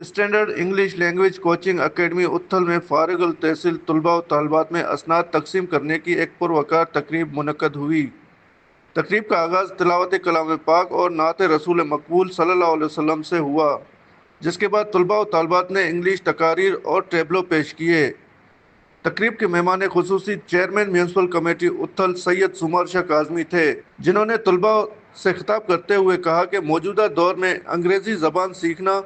Standard English language coaching academy Uthal में फारिग अल तहसील तलबा व तालबात में असनाद तकसीम करने की एक पुरवकार तकरीब मुनक्कद हुई। तकरीब का आगाज़ तिलावत कलाम पाक और नात रसूल मकबूल सल्लल्लाहु अलैहि वसल्लम से हुआ, जिसके बाद तलबा व तालबात ने इंग्लिश तकारीर और टेबलो पेश किए। तकरीब के मेहमान खुसूसी चेयरमैन म्यूनसिपल कमेटी उत्थल सैयद सुमार शाह काजमी थे, जिन्होंने तलबा से खिताब करते हुए कहा कि मौजूदा दौर में अंग्रेज़ी ज़बान सीखना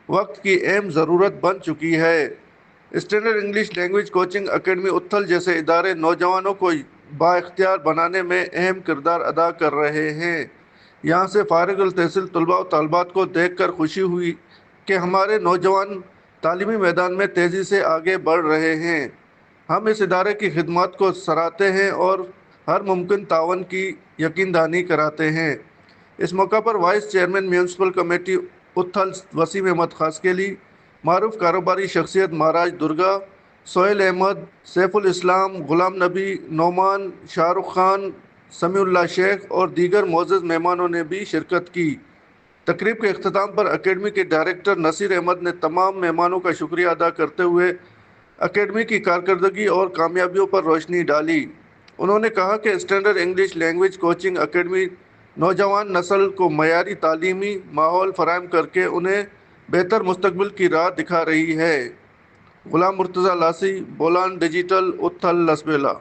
वक्त की अहम ज़रूरत बन चुकी है। Standard English language coaching academy Uthal जैसे इदारे नौजवानों को बाइख्तियार बनाने में अहम किरदार अदा कर रहे हैं। यहाँ से फारिग अल तहसील तलबा व तालबात को देख कर खुशी हुई कि हमारे नौजवान तालीमी मैदान में तेज़ी से आगे बढ़ रहे हैं। हम इस इदारे की खिदमत को सराहते हैं और हर मुमकिन तावन की यकीनदहानी कराते हैं। इस मौका पर vice chairman municipal committee Uthal Waseem Ahmed Khaskheli, मारूफ कारोबारी शख्सियत महाराज दुर्गा, सोहेल अहमद, सैफुल इस्लाम, गुलाम नबी, नोमान, शाहरुख खान, समीउल्लाह शेख और दीगर मोअज़्ज़ज़ मेहमानों ने भी शिरकत की। तकरीब के अख्ताम पर अकेडमी के डायरेक्टर नसीर अहमद ने तमाम मेहमानों का शुक्रिया अदा करते हुए अकेडमी की कारकर्दगी और कामयाबियों पर रोशनी डाली। उन्होंने कहा कि standard English language coaching academy नौजवान नस्ल को मयारी तालीमी माहौल फराहम करके उन्हें बेहतर मुस्तकबिल की राह दिखा रही है। गुलाम मुर्तज़ा लासी, बोलान डिजिटल, उत्थल, लसबेला।